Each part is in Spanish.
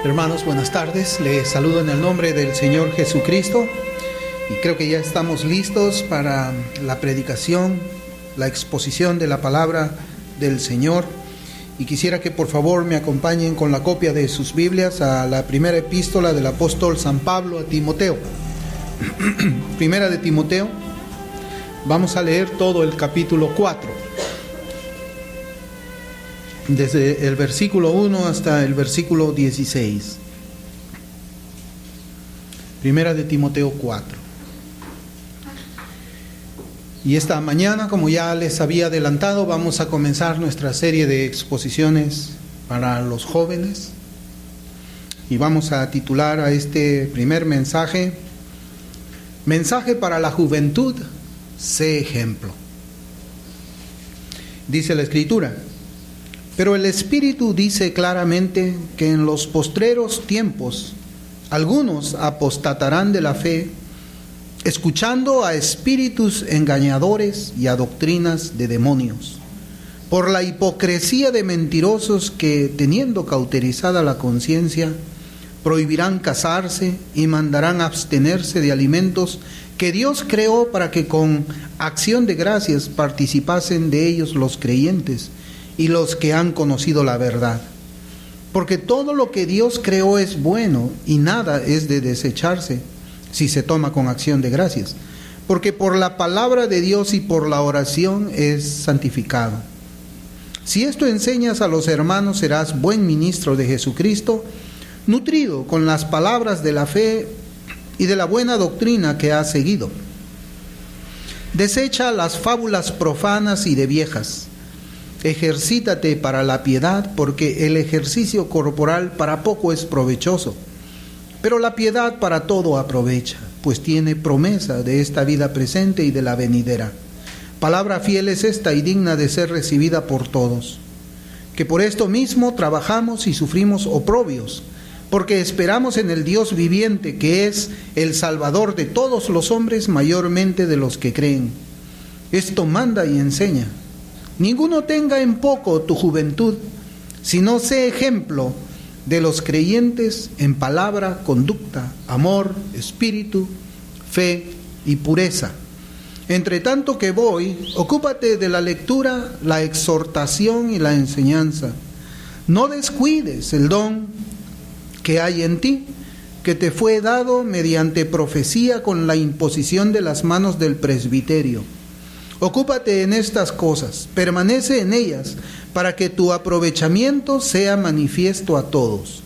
Hermanos, buenas tardes. Les saludo en el nombre del Señor Jesucristo y creo que ya estamos listos para la predicación, la exposición de la palabra del Señor. Y quisiera que por favor me acompañen con la copia de sus Biblias a la primera epístola del apóstol San Pablo a Timoteo. Primera de Timoteo, vamos a leer todo el capítulo 4. Desde el versículo 1 hasta el versículo 16. Primera de Timoteo 4. Y esta mañana, como ya les había adelantado, vamos a comenzar nuestra serie de exposiciones para los jóvenes. Y vamos a titular a este primer mensaje: Mensaje para la juventud, sé ejemplo. Dice la Escritura: pero el Espíritu dice claramente que en los postreros tiempos algunos apostatarán de la fe, escuchando a espíritus engañadores y a doctrinas de demonios, por la hipocresía de mentirosos que, teniendo cauterizada la conciencia, prohibirán casarse y mandarán abstenerse de alimentos que Dios creó para que con acción de gracias participasen de ellos los creyentes y los que han conocido la verdad. Porque todo lo que Dios creó es bueno y nada es de desecharse si se toma con acción de gracias, porque por la palabra de Dios y por la oración es santificado. Si esto enseñas a los hermanos, serás buen ministro de Jesucristo, nutrido con las palabras de la fe y de la buena doctrina que has seguido. Desecha las fábulas profanas y de viejas. Ejercítate para la piedad, porque el ejercicio corporal para poco es provechoso, pero la piedad para todo aprovecha, pues tiene promesa de esta vida presente y de la venidera. Palabra fiel es esta y digna de ser recibida por todos, que por esto mismo trabajamos y sufrimos oprobios, porque esperamos en el Dios viviente, que es el Salvador de todos los hombres, mayormente de los que creen. Esto manda y enseña. Ninguno tenga en poco tu juventud, sino sé ejemplo de los creyentes en palabra, conducta, amor, espíritu, fe y pureza. Entre tanto que voy, ocúpate de la lectura, la exhortación y la enseñanza. No descuides el don que hay en ti, que te fue dado mediante profecía con la imposición de las manos del presbiterio. Ocúpate en estas cosas, permanece en ellas, para que tu aprovechamiento sea manifiesto a todos.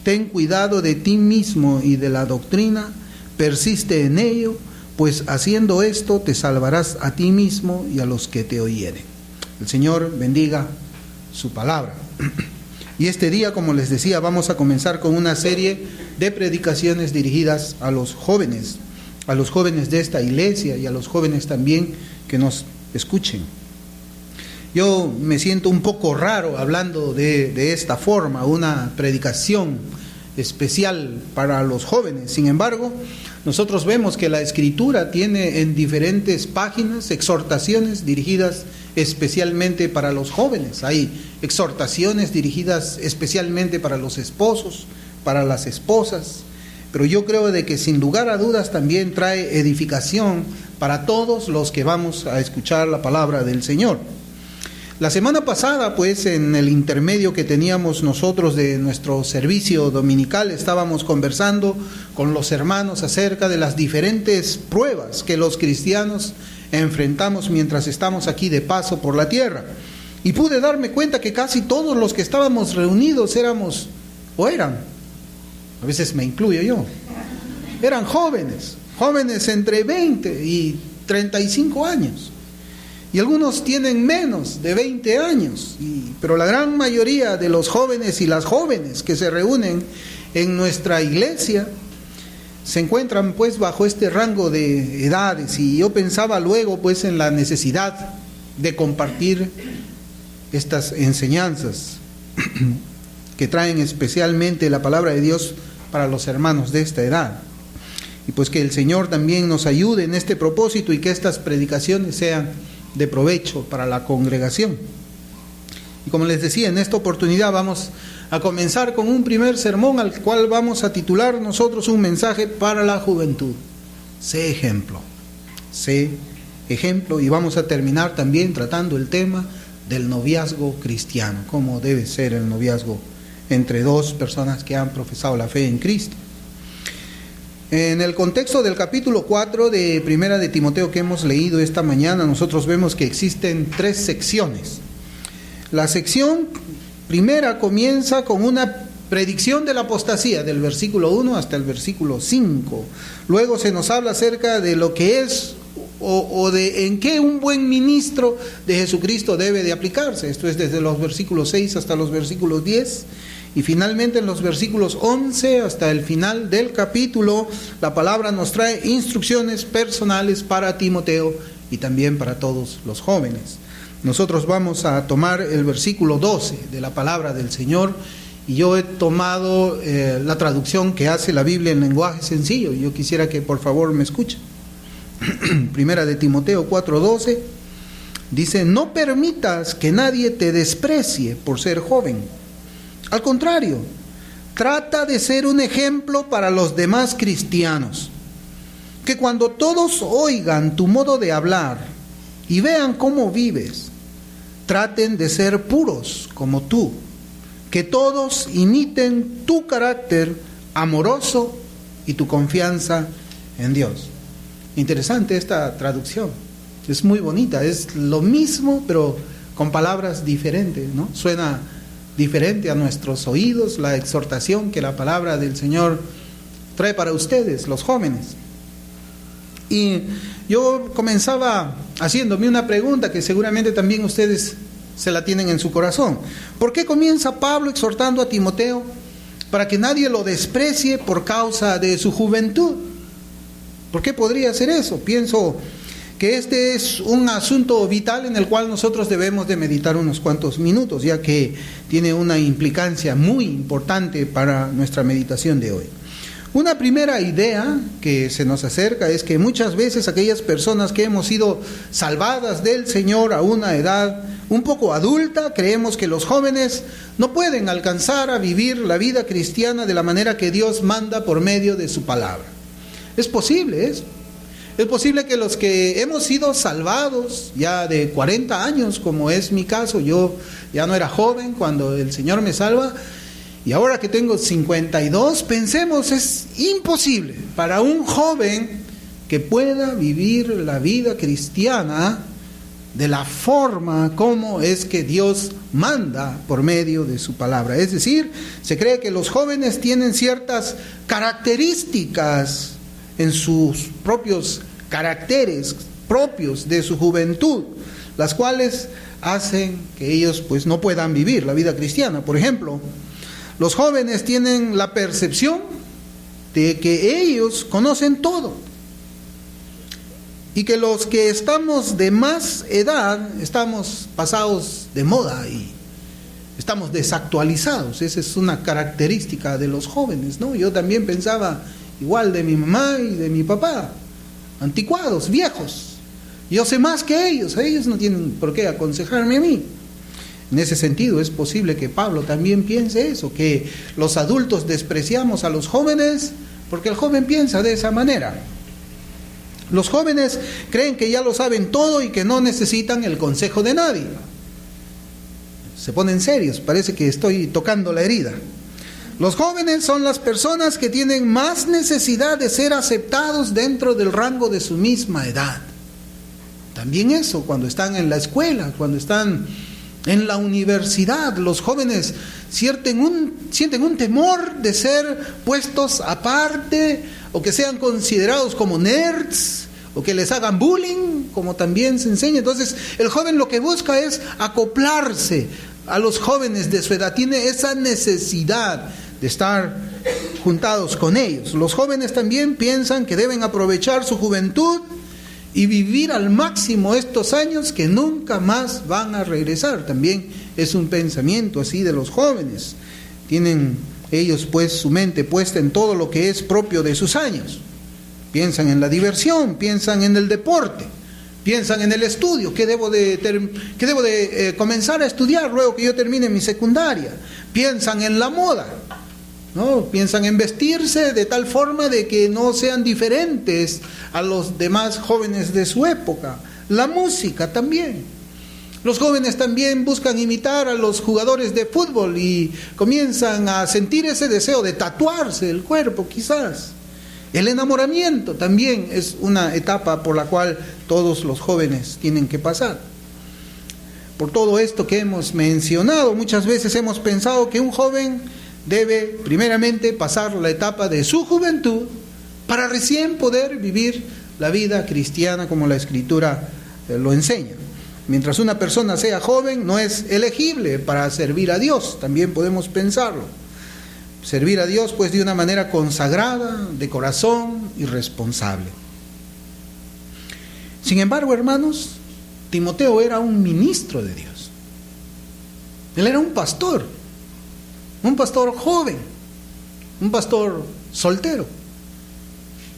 Ten cuidado de ti mismo y de la doctrina, persiste en ello, pues haciendo esto te salvarás a ti mismo y a los que te oyeren. El Señor bendiga su palabra. Y este día, como les decía, vamos a comenzar con una serie de predicaciones dirigidas a los jóvenes de esta iglesia y a los jóvenes también que nos escuchen. Yo me siento un poco raro hablando de esta forma, una predicación especial para los jóvenes. Sin embargo, nosotros vemos que la Escritura tiene en diferentes páginas exhortaciones dirigidas especialmente para los jóvenes. Hay exhortaciones dirigidas especialmente para los esposos, para las esposas. Pero yo creo de que sin lugar a dudas también trae edificación para todos los que vamos a escuchar la palabra del Señor. La semana pasada, pues, en el intermedio que teníamos nosotros de nuestro servicio dominical, estábamos conversando con los hermanos acerca de las diferentes pruebas que los cristianos enfrentamos mientras estamos aquí de paso por la tierra. Y pude darme cuenta que casi todos los que estábamos reunidos a veces me incluyo yo, eran jóvenes entre 20 y 35 años. Y algunos tienen menos de 20 años, pero la gran mayoría de los jóvenes y las jóvenes que se reúnen en nuestra iglesia se encuentran pues bajo este rango de edades. Y yo pensaba luego pues en la necesidad de compartir estas enseñanzas que traen especialmente la palabra de Dios para los hermanos de esta edad. Y pues que el Señor también nos ayude en este propósito y que estas predicaciones sean de provecho para la congregación. Y como les decía, en esta oportunidad vamos a comenzar con un primer sermón al cual vamos a titular nosotros un mensaje para la juventud. Sé ejemplo. Sé ejemplo. Y vamos a terminar también tratando el tema del noviazgo cristiano, cómo debe ser el noviazgo entre dos personas que han profesado la fe en Cristo. En el contexto del capítulo 4 de Primera de Timoteo que hemos leído esta mañana, nosotros vemos que existen 3 secciones. La sección primera comienza con una predicción de la apostasía, del versículo 1 hasta el versículo 5. Luego se nos habla acerca de lo que es o de en qué un buen ministro de Jesucristo debe de aplicarse. Esto es desde los versículos 6 hasta los versículos 10. Y finalmente en los versículos 11 hasta el final del capítulo, la palabra nos trae instrucciones personales para Timoteo y también para todos los jóvenes. Nosotros vamos a tomar el versículo 12 de la palabra del Señor, y yo he tomado la traducción que hace la Biblia en lenguaje sencillo. Yo quisiera que por favor me escuchen. Primera de Timoteo 4:12 dice: no permitas que nadie te desprecie por ser joven. Al contrario, trata de ser un ejemplo para los demás cristianos, que cuando todos oigan tu modo de hablar y vean cómo vives, traten de ser puros como tú, que todos imiten tu carácter amoroso y tu confianza en Dios. Interesante esta traducción, es muy bonita, es lo mismo pero con palabras diferentes, ¿no? Suena diferente a nuestros oídos la exhortación que la palabra del Señor trae para ustedes, los jóvenes. Y yo comenzaba haciéndome una pregunta que seguramente también ustedes se la tienen en su corazón. ¿Por qué comienza Pablo exhortando a Timoteo para que nadie lo desprecie por causa de su juventud? ¿Por qué podría ser eso? Pienso que este es un asunto vital en el cual nosotros debemos de meditar unos cuantos minutos, ya que tiene una implicancia muy importante para nuestra meditación de hoy. Una primera idea que se nos acerca es que muchas veces aquellas personas que hemos sido salvadas del Señor a una edad un poco adulta, creemos que los jóvenes no pueden alcanzar a vivir la vida cristiana de la manera que Dios manda por medio de su palabra. Es posible eso. Es posible que los que hemos sido salvados ya de 40 años, como es mi caso, yo ya no era joven cuando el Señor me salva, y ahora que tengo 52, pensemos, es imposible para un joven que pueda vivir la vida cristiana de la forma como es que Dios manda por medio de su palabra. Es decir, se cree que los jóvenes tienen ciertas características en sus propios caracteres propios de su juventud, las cuales hacen que ellos pues no puedan vivir la vida cristiana. Por ejemplo, los jóvenes tienen la percepción de que ellos conocen todo y que los que estamos de más edad estamos pasados de moda y estamos desactualizados. Esa es una característica de los jóvenes, ¿no? Yo también pensaba igual de mi mamá y de mi papá, anticuados, viejos. Yo sé más que ellos no tienen por qué aconsejarme a mí. En ese sentido es posible que Pablo también piense eso, que los adultos despreciamos a los jóvenes porque el joven piensa de esa manera. Los jóvenes creen que ya lo saben todo y que no necesitan el consejo de nadie. Se ponen serios, parece que estoy tocando la herida. Los jóvenes son las personas que tienen más necesidad de ser aceptados dentro del rango de su misma edad. También eso, cuando están en la escuela, cuando están en la universidad, los jóvenes sienten un temor de ser puestos aparte, o que sean considerados como nerds, o que les hagan bullying, como también se enseña. Entonces, el joven lo que busca es acoplarse a los jóvenes de su edad, tiene esa necesidad de estar juntados con ellos. Los jóvenes también piensan que deben aprovechar su juventud y vivir al máximo estos años que nunca más van a regresar. También es un pensamiento así de los jóvenes. Tienen ellos pues su mente puesta en todo lo que es propio de sus años. Piensan en la diversión, piensan en el deporte, Piensan en el estudio, ¿qué debo de comenzar a estudiar luego que yo termine mi secundaria? Piensan en la moda, ¿no? Piensan en vestirse de tal forma de que no sean diferentes a los demás jóvenes de su época. La música también. Los jóvenes también buscan imitar a los jugadores de fútbol y comienzan a sentir ese deseo de tatuarse el cuerpo, quizás. El enamoramiento también es una etapa por la cual todos los jóvenes tienen que pasar. Por todo esto que hemos mencionado, muchas veces hemos pensado que un joven debe primeramente pasar la etapa de su juventud para recién poder vivir la vida cristiana como la Escritura lo enseña. Mientras una persona sea joven, no es elegible para servir a Dios, también podemos pensarlo. Servir a Dios pues de una manera consagrada, de corazón y responsable. Sin embargo, hermanos, Timoteo era un ministro de Dios. Él era un pastor joven, un pastor soltero.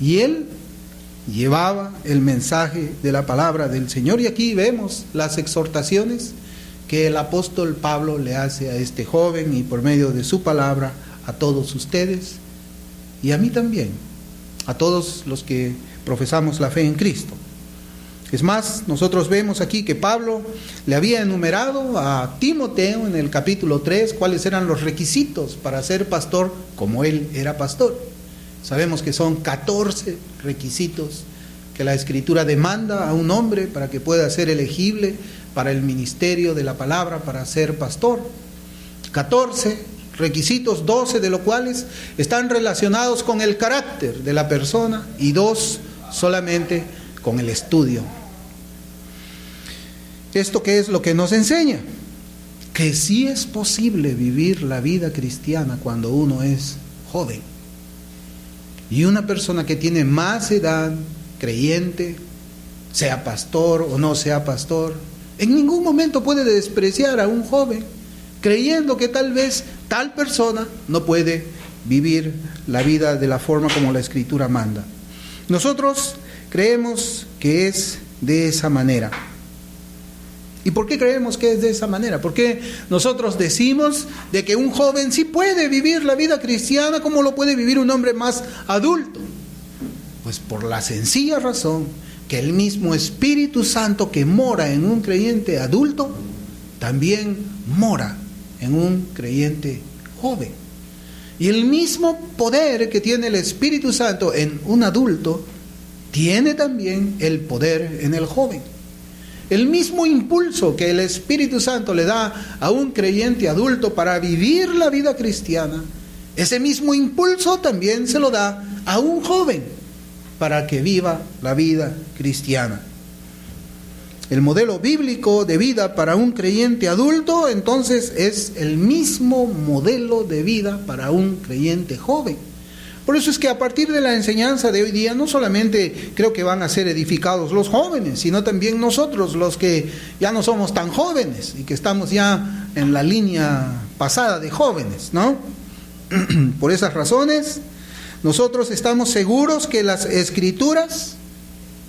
Y él llevaba el mensaje de la palabra del Señor. Y aquí vemos las exhortaciones que el apóstol Pablo le hace a este joven y por medio de su palabra a todos ustedes y a mí también, a todos los que profesamos la fe en Cristo. Es más, nosotros vemos aquí que Pablo le había enumerado a Timoteo en el capítulo 3 cuáles eran los requisitos para ser pastor como él era pastor. Sabemos que son 14 requisitos que la Escritura demanda a un hombre para que pueda ser elegible para el ministerio de la palabra, para ser pastor. 14 requisitos, 12 de los cuales están relacionados con el carácter de la persona y 2 solamente con el estudio. ¿Esto qué es lo que nos enseña? Que sí es posible vivir la vida cristiana cuando uno es joven. Y una persona que tiene más edad, creyente, sea pastor o no sea pastor, en ningún momento puede despreciar a un joven, creyendo que tal vez tal persona no puede vivir la vida de la forma como la Escritura manda. Nosotros creemos que es de esa manera. ¿Y por qué creemos que es de esa manera? Porque nosotros decimos de que un joven sí puede vivir la vida cristiana como lo puede vivir un hombre más adulto. Pues por la sencilla razón que el mismo Espíritu Santo que mora en un creyente adulto, también mora en un creyente joven. Y el mismo poder que tiene el Espíritu Santo en un adulto, tiene también el poder en el joven. El mismo impulso que el Espíritu Santo le da a un creyente adulto para vivir la vida cristiana, ese mismo impulso también se lo da a un joven para que viva la vida cristiana. El modelo bíblico de vida para un creyente adulto, entonces, es el mismo modelo de vida para un creyente joven. Por eso es que a partir de la enseñanza de hoy día, no solamente creo que van a ser edificados los jóvenes, sino también nosotros, los que ya no somos tan jóvenes y que estamos ya en la línea pasada de jóvenes, ¿no? Por esas razones, nosotros estamos seguros que las Escrituras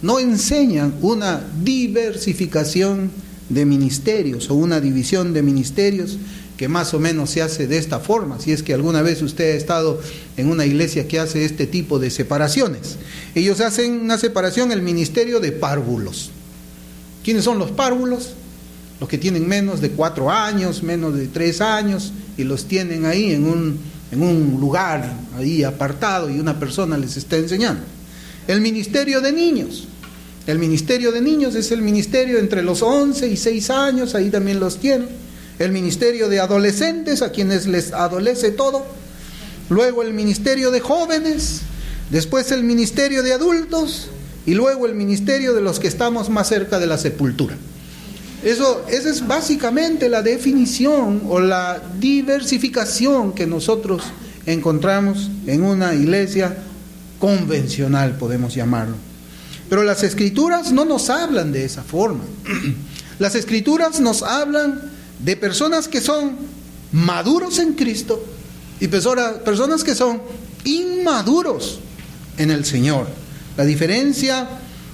no enseñan una diversificación de ministerios o una división de ministerios que más o menos se hace de esta forma, si es que alguna vez usted ha estado en una iglesia que hace este tipo de separaciones. Ellos hacen una separación, el ministerio de párvulos. ¿Quiénes son los párvulos? Los que tienen menos de 4 años, menos de 3 años, y los tienen ahí en un lugar ahí apartado y una persona les está enseñando. El ministerio de niños. El ministerio de niños es el ministerio entre los 11 y 6 años, ahí también los tienen. El ministerio de adolescentes, a quienes les adolece todo. Luego el ministerio de jóvenes, después el ministerio de adultos y luego el ministerio de los que estamos más cerca de la sepultura. Esa es básicamente la definición o la diversificación que nosotros encontramos en una iglesia convencional, podemos llamarlo. Pero las Escrituras no nos hablan de esa forma. Las Escrituras nos hablan de personas que son maduros en Cristo y personas que son inmaduros en el Señor. La diferencia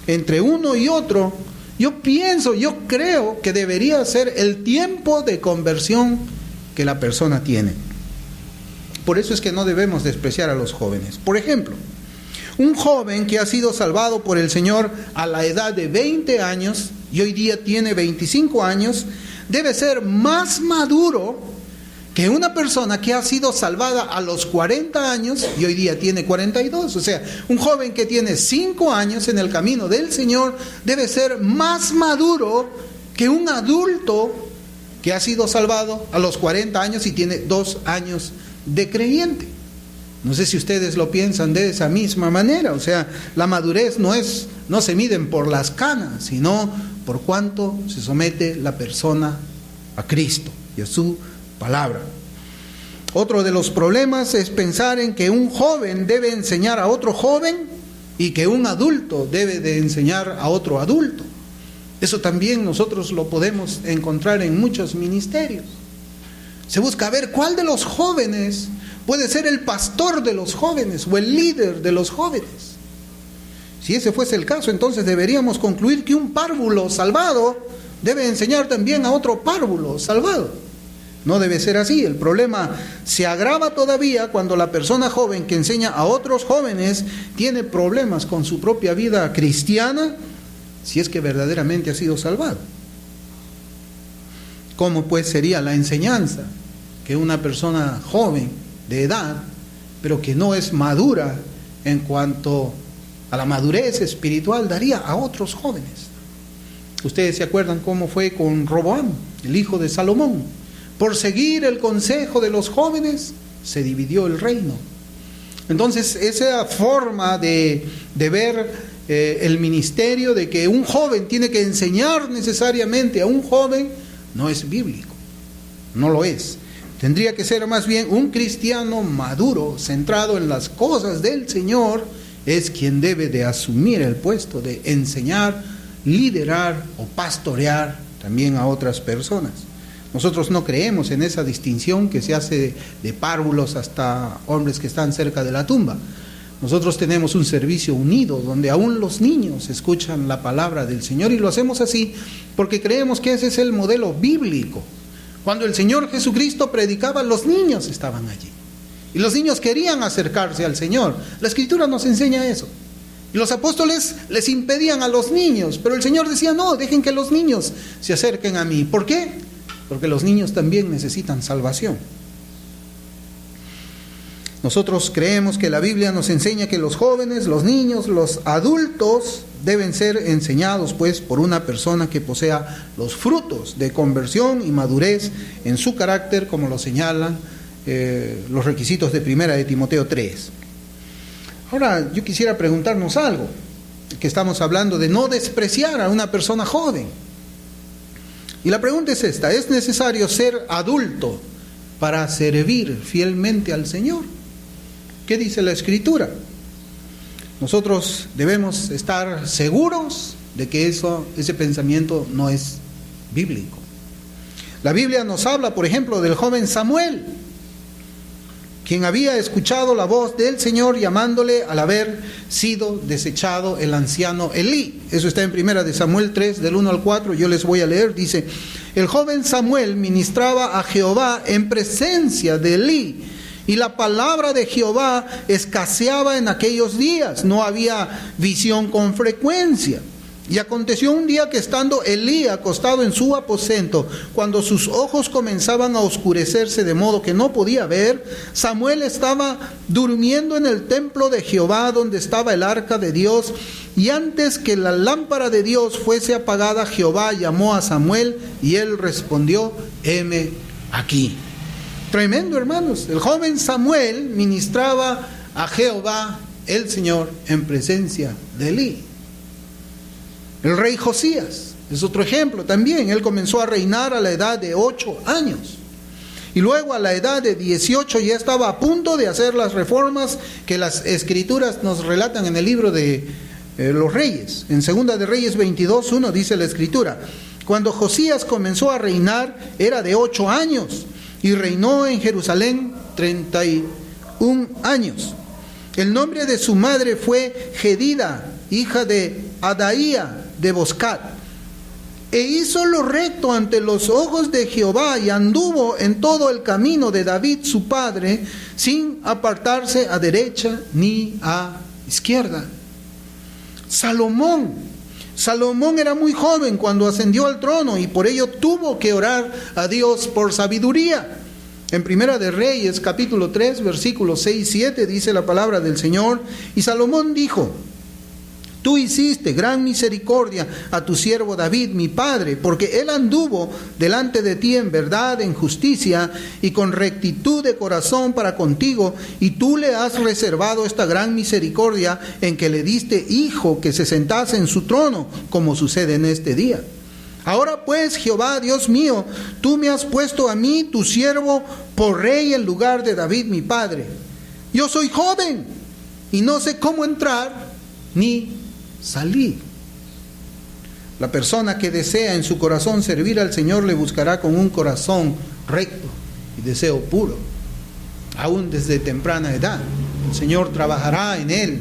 entre uno y otro Yo creo que debería ser el tiempo de conversión que la persona tiene. Por eso es que no debemos despreciar a los jóvenes. Por ejemplo, un joven que ha sido salvado por el Señor a la edad de 20 años y hoy día tiene 25 años, debe ser más maduro que una persona que ha sido salvada a los 40 años y hoy día tiene 42. O sea, un joven que tiene 5 años en el camino del Señor debe ser más maduro que un adulto que ha sido salvado a los 40 años y tiene 2 años de creyente. No sé si ustedes lo piensan de esa misma manera. O sea, la madurez no se miden por las canas, sino por cuánto se somete la persona a Cristo y a su palabra. Otro de los problemas es pensar en que un joven debe enseñar a otro joven y que un adulto debe de enseñar a otro adulto. Eso también nosotros lo podemos encontrar en muchos ministerios. Se busca ver cuál de los jóvenes puede ser el pastor de los jóvenes o el líder de los jóvenes. Si ese fuese el caso, entonces deberíamos concluir que un párvulo salvado debe enseñar también a otro párvulo salvado. No debe ser así. El problema se agrava todavía cuando la persona joven que enseña a otros jóvenes tiene problemas con su propia vida cristiana, si es que verdaderamente ha sido salvado. ¿Cómo pues sería la enseñanza que una persona joven de edad, pero que no es madura en cuanto a la madurez espiritual, daría a otros jóvenes? Ustedes se acuerdan cómo fue con Roboam, el hijo de Salomón. Por seguir el consejo de los jóvenes, se dividió el reino. Entonces, esa forma de ver el ministerio, de que un joven tiene que enseñar necesariamente a un joven, no es bíblico, no lo es. Tendría que ser más bien un cristiano maduro, centrado en las cosas del Señor, es quien debe de asumir el puesto de enseñar, liderar o pastorear también a otras personas. Nosotros no creemos en esa distinción que se hace de párvulos hasta hombres que están cerca de la tumba. Nosotros tenemos un servicio unido donde aún los niños escuchan la palabra del Señor y lo hacemos así porque creemos que ese es el modelo bíblico. Cuando el Señor Jesucristo predicaba, los niños estaban allí. Y los niños querían acercarse al Señor. La Escritura nos enseña eso. Y los apóstoles les impedían a los niños, pero el Señor decía, no, dejen que los niños se acerquen a mí. ¿Por qué? Porque los niños también necesitan salvación. Nosotros creemos que la Biblia nos enseña que los jóvenes, los niños, los adultos deben ser enseñados pues por una persona que posea los frutos de conversión y madurez en su carácter, como lo señalan los requisitos de 1 de Timoteo 3. Ahora yo quisiera preguntarnos algo, que estamos hablando de no despreciar a una persona joven. Y la pregunta es esta: ¿es necesario ser adulto para servir fielmente al Señor? ¿Qué dice la Escritura? Nosotros debemos estar seguros de que ese pensamiento no es bíblico. La Biblia nos habla, por ejemplo, del joven Samuel, quien había escuchado la voz del Señor llamándole al haber sido desechado el anciano Elí. Eso está en 1 de Samuel 3, del 1 al 4, yo les voy a leer. Dice: el joven Samuel ministraba a Jehová en presencia de Elí, y la palabra de Jehová escaseaba en aquellos días, no había visión con frecuencia. Y aconteció un día que estando Elí acostado en su aposento, cuando sus ojos comenzaban a oscurecerse de modo que no podía ver, Samuel estaba durmiendo en el templo de Jehová donde estaba el arca de Dios, y antes que la lámpara de Dios fuese apagada, Jehová llamó a Samuel y él respondió: heme aquí. Tremendo, hermanos. El joven Samuel ministraba a Jehová el Señor en presencia de Elí. El rey Josías es otro ejemplo también. Él comenzó a reinar a la edad de 8 años. Y luego a la edad de 18 ya estaba a punto de hacer las reformas que las Escrituras nos relatan en el libro de los Reyes. En 2 de Reyes 22:1 dice la Escritura: cuando Josías comenzó a reinar era de 8 años y reinó en Jerusalén 31 años. El nombre de su madre fue Jedida, hija de Adaía de Boscat. e hizo lo recto ante los ojos de Jehová, y anduvo en todo el camino de David su padre, sin apartarse a derecha ni a izquierda. Salomón era muy joven cuando ascendió al trono, y por ello tuvo que orar a Dios por sabiduría. En Primera de Reyes, capítulo 3, versículos 6 y 7, dice la palabra del Señor: y Salomón dijo: tú hiciste gran misericordia a tu siervo David, mi padre, porque él anduvo delante de ti en verdad, en justicia y con rectitud de corazón para contigo, y tú le has reservado esta gran misericordia en que le diste hijo que se sentase en su trono, como sucede en este día. Ahora pues, Jehová, Dios mío, tú me has puesto a mí, tu siervo, por rey en lugar de David, mi padre. Yo soy joven y no sé cómo entrar ni salir. La persona que desea en su corazón servir al Señor le buscará con un corazón recto y deseo puro, aún desde temprana edad. El Señor trabajará en él.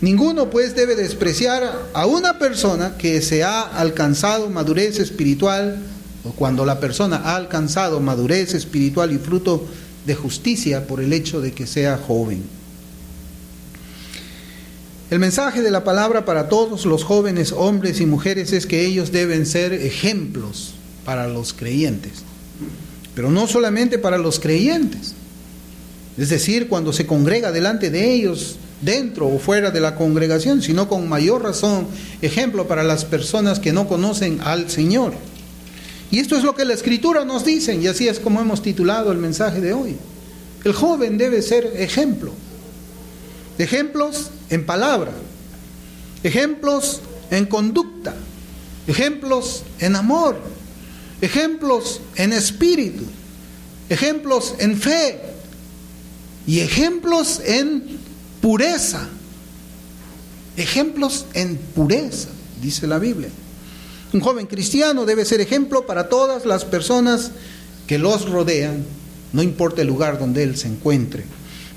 Ninguno pues debe despreciar a una persona que se ha alcanzado madurez espiritual, o cuando la persona ha alcanzado madurez espiritual y fruto de justicia, por el hecho de que sea joven. El mensaje de la palabra para todos los jóvenes, hombres y mujeres, es que ellos deben ser ejemplos para los creyentes. Pero no solamente para los creyentes. Es decir, cuando se congrega delante de ellos, dentro o fuera de la congregación, sino con mayor razón, ejemplo para las personas que no conocen al Señor. Y esto es lo que la Escritura nos dice, y así es como hemos titulado el mensaje de hoy. El joven debe ser ejemplo. Ejemplos en palabra, ejemplos en conducta, ejemplos en amor, ejemplos en espíritu, ejemplos en fe y ejemplos en pureza. Ejemplos en pureza, dice la Biblia. Un joven cristiano debe ser ejemplo para todas las personas que los rodean, no importa el lugar donde él se encuentre.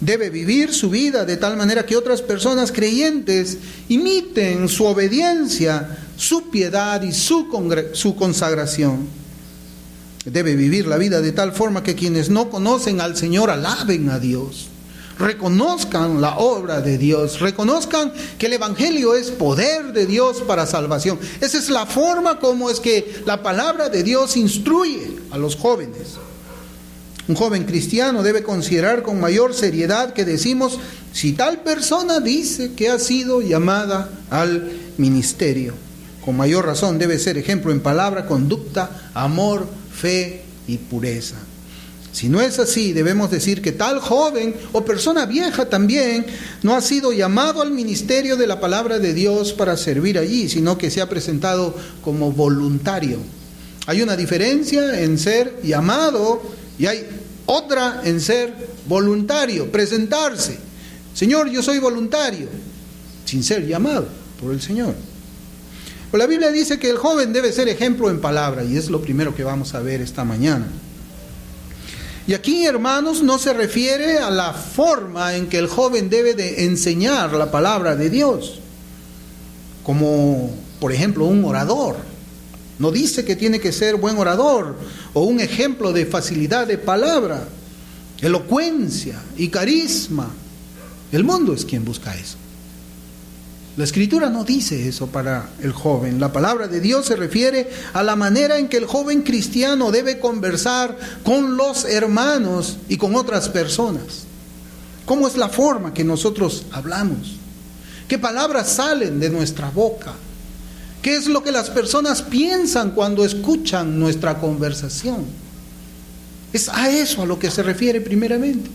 Debe vivir su vida de tal manera que otras personas creyentes imiten su obediencia, su piedad y su consagración. Debe vivir la vida de tal forma que quienes no conocen al Señor alaben a Dios, reconozcan la obra de Dios, reconozcan que el Evangelio es poder de Dios para salvación. Esa es la forma como es que la palabra de Dios instruye a los jóvenes. Un joven cristiano debe considerar con mayor seriedad que decimos si tal persona dice que ha sido llamada al ministerio. Con mayor razón debe ser ejemplo en palabra, conducta, amor, fe y pureza. Si no es así, debemos decir que tal joven o persona vieja también no ha sido llamado al ministerio de la palabra de Dios para servir allí, sino que se ha presentado como voluntario. Hay una diferencia en ser llamado y hay otra en ser voluntario, presentarse. Señor, yo soy voluntario, sin ser llamado por el Señor. Pues la Biblia dice que el joven debe ser ejemplo en palabra, y es lo primero que vamos a ver esta mañana. Y aquí, hermanos, no se refiere a la forma en que el joven debe de enseñar la palabra de Dios, como por ejemplo un orador. No dice que tiene que ser buen orador o un ejemplo de facilidad de palabra, elocuencia y carisma. El mundo es quien busca eso. La Escritura no dice eso para el joven. La palabra de Dios se refiere a la manera en que el joven cristiano debe conversar con los hermanos y con otras personas. ¿Cómo es la forma que nosotros hablamos? ¿Qué palabras salen de nuestra boca? ¿Qué es lo que las personas piensan cuando escuchan nuestra conversación? Es a eso a lo que se refiere primeramente.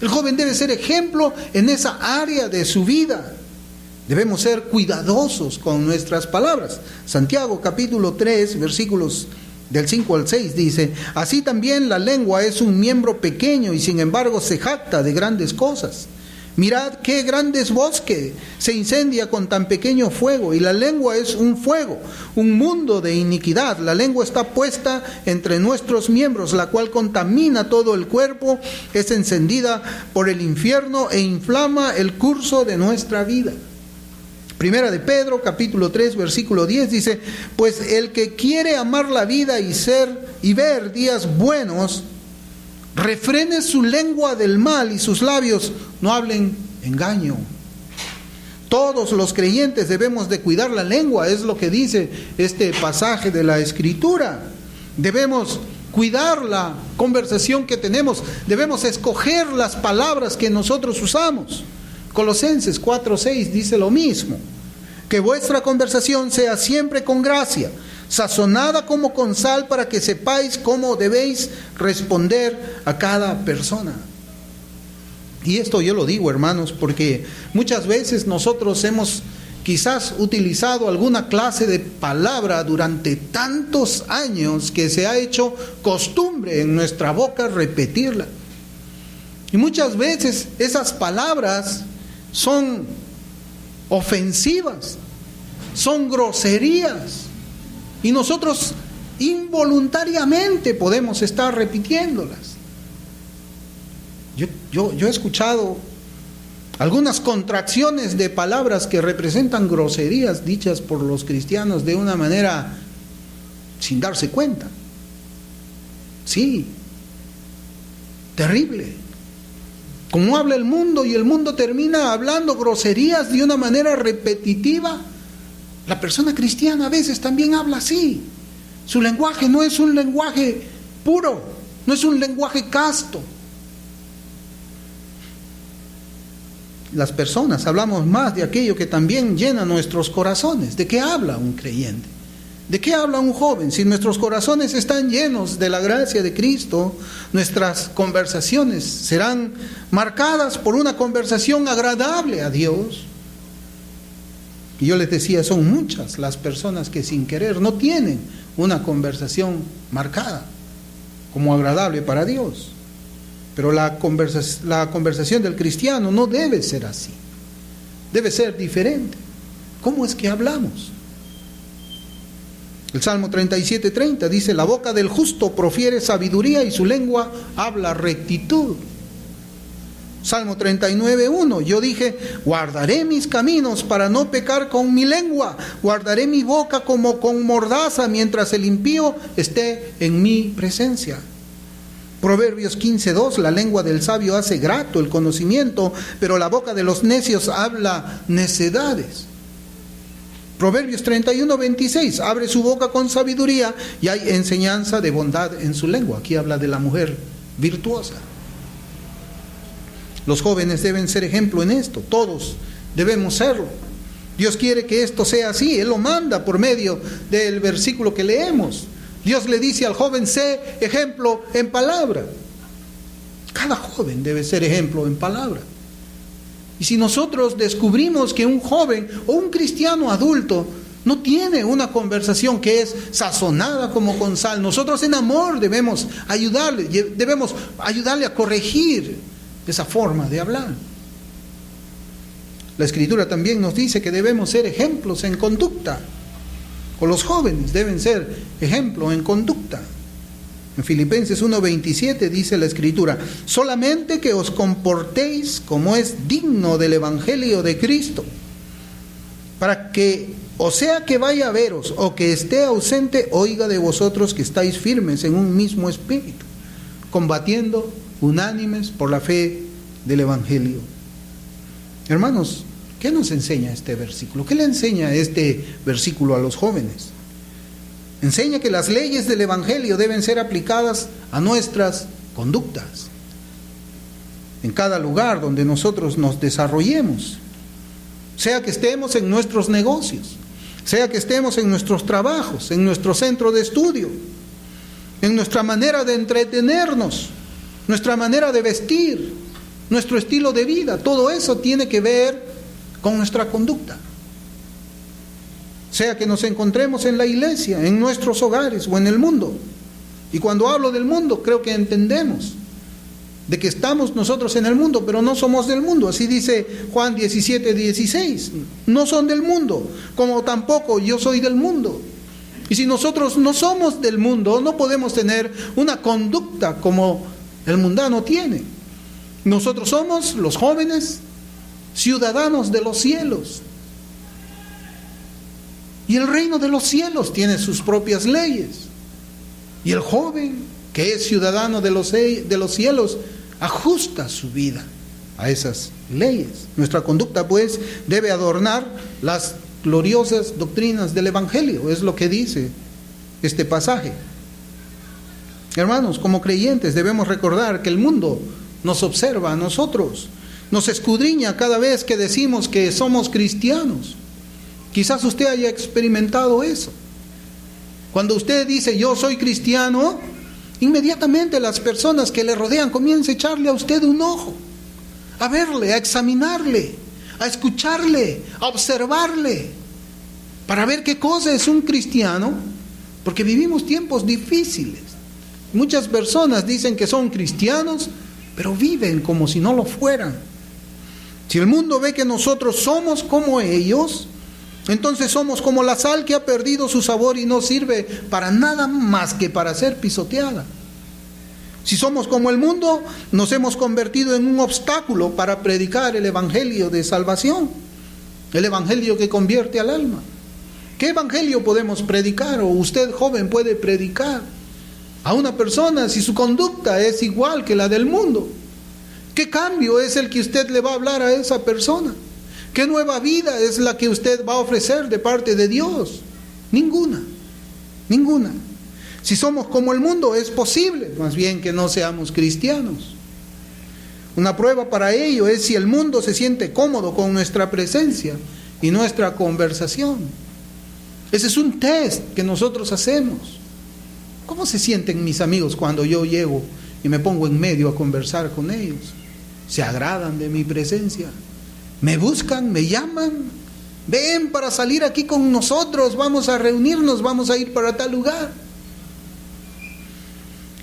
El joven debe ser ejemplo en esa área de su vida. Debemos ser cuidadosos con nuestras palabras. Santiago capítulo 3, versículos del 5 al 6 dice: así también la lengua es un miembro pequeño y sin embargo se jacta de grandes cosas. Mirad qué grandes bosques se incendia con tan pequeño fuego, y la lengua es un fuego, un mundo de iniquidad. La lengua está puesta entre nuestros miembros, la cual contamina todo el cuerpo, es encendida por el infierno e inflama el curso de nuestra vida. Primera de Pedro, capítulo 3, versículo 10, dice: pues el que quiere amar la vida y ver días buenos, refrene su lengua del mal y sus labios no hablen engaño. Todos los creyentes debemos de cuidar la lengua, es lo que dice este pasaje de la Escritura. Debemos cuidar la conversación que tenemos, debemos escoger las palabras que nosotros usamos. Colosenses 4:6 dice lo mismo: que vuestra conversación sea siempre con gracia, sazonada como con sal, para que sepáis cómo debéis responder a cada persona. Y esto yo lo digo, hermanos, porque muchas veces nosotros hemos quizás utilizado alguna clase de palabra durante tantos años que se ha hecho costumbre en nuestra boca repetirla. Y muchas veces esas palabras son ofensivas, son groserías, y nosotros involuntariamente podemos estar repitiéndolas. Yo he escuchado algunas contracciones de palabras que representan groserías dichas por los cristianos de una manera sin darse cuenta. Sí, terrible. Como habla el mundo, y el mundo termina hablando groserías de una manera repetitiva, la persona cristiana a veces también habla así. Su lenguaje no es un lenguaje puro, no es un lenguaje casto. Las personas hablamos más de aquello que también llena nuestros corazones. ¿De qué habla un creyente? ¿De qué habla un joven? Si nuestros corazones están llenos de la gracia de Cristo, nuestras conversaciones serán marcadas por una conversación agradable a Dios. Y yo les decía, son muchas las personas que sin querer no tienen una conversación marcada como agradable para Dios. Pero la conversación del cristiano no debe ser así. Debe ser diferente. ¿Cómo es que hablamos? El Salmo 37:30 dice: la boca del justo profiere sabiduría y su lengua habla rectitud. Salmo 39:1: yo dije, guardaré mis caminos para no pecar con mi lengua, guardaré mi boca como con mordaza mientras el impío esté en mi presencia. Proverbios 15:2: la lengua del sabio hace grato el conocimiento, pero la boca de los necios habla necedades. Proverbios 31:26: abre su boca con sabiduría y hay enseñanza de bondad en su lengua. Aquí habla de la mujer virtuosa. Los jóvenes deben ser ejemplo en esto, todos debemos serlo. Dios quiere que esto sea así, Él lo manda por medio del versículo que leemos. Dios le dice al joven: sé ejemplo en palabra. Cada joven debe ser ejemplo en palabra. Y si nosotros descubrimos que un joven o un cristiano adulto no tiene una conversación que es sazonada como con sal, nosotros en amor debemos ayudarle a corregir esa forma de hablar. La Escritura también nos dice que debemos ser ejemplos en conducta. O los jóvenes deben ser ejemplo en conducta. En Filipenses 1:27 dice la Escritura: solamente que os comportéis como es digno del Evangelio de Cristo, para que, o sea que vaya a veros o que esté ausente, oiga de vosotros que estáis firmes en un mismo espíritu, combatiendo unánimes por la fe del Evangelio. Hermanos, ¿qué nos enseña este versículo? ¿Qué le enseña este versículo a los jóvenes? Enseña que las leyes del Evangelio deben ser aplicadas a nuestras conductas, en cada lugar donde nosotros nos desarrollemos, sea que estemos en nuestros negocios, sea que estemos en nuestros trabajos, en nuestro centro de estudio, en nuestra manera de entretenernos, nuestra manera de vestir, nuestro estilo de vida. Todo eso tiene que ver con nuestra conducta. Sea que nos encontremos en la iglesia, en nuestros hogares o en el mundo. Y cuando hablo del mundo, creo que entendemos de que estamos nosotros en el mundo, pero no somos del mundo. Así dice Juan 17:16. No son del mundo, como tampoco yo soy del mundo. Y si nosotros no somos del mundo, no podemos tener una conducta como el mundano tiene. Nosotros somos, los jóvenes, ciudadanos de los cielos. Y el reino de los cielos tiene sus propias leyes. Y el joven, que es ciudadano de los cielos, ajusta su vida a esas leyes. Nuestra conducta, pues, debe adornar las gloriosas doctrinas del Evangelio. Es lo que dice este pasaje. Hermanos, como creyentes debemos recordar que el mundo nos observa a nosotros, nos escudriña cada vez que decimos que somos cristianos. Quizás usted haya experimentado eso. Cuando usted dice yo soy cristiano, inmediatamente las personas que le rodean comienzan a echarle a usted un ojo, a verle, a examinarle, a escucharle, a observarle, para ver qué cosa es un cristiano, porque vivimos tiempos difíciles. Muchas personas dicen que son cristianos, pero viven como si no lo fueran. Si el mundo ve que nosotros somos como ellos, entonces somos como la sal que ha perdido su sabor y no sirve para nada más que para ser pisoteada. Si somos como el mundo, nos hemos convertido en un obstáculo para predicar el evangelio de salvación, el evangelio que convierte al alma. ¿Qué evangelio podemos predicar, o usted joven puede predicar a una persona si su conducta es igual que la del mundo? ¿Qué cambio es el que usted le va a hablar a esa persona? ¿Qué nueva vida es la que usted va a ofrecer de parte de Dios? Ninguna, ninguna. Si somos como el mundo, es posible, más bien, que no seamos cristianos. Una prueba para ello es si el mundo se siente cómodo con nuestra presencia y nuestra conversación. Ese es un test que nosotros hacemos. ¿Cómo se sienten mis amigos cuando yo llego y me pongo en medio a conversar con ellos? ¿Se agradan de mi presencia? ¿Me buscan? ¿Me llaman? Ven para salir aquí con nosotros, vamos a reunirnos, vamos a ir para tal lugar.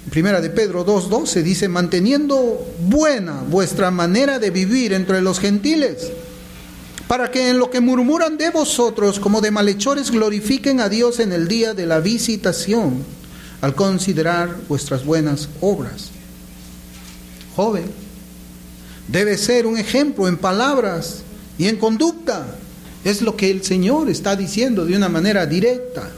Primera de Pedro 2:12 dice: manteniendo buena vuestra manera de vivir entre los gentiles, para que en lo que murmuran de vosotros como de malhechores glorifiquen a Dios en el día de la visitación, al considerar vuestras buenas obras. Joven, debe ser un ejemplo en palabras y en conducta. Es lo que el Señor está diciendo de una manera directa.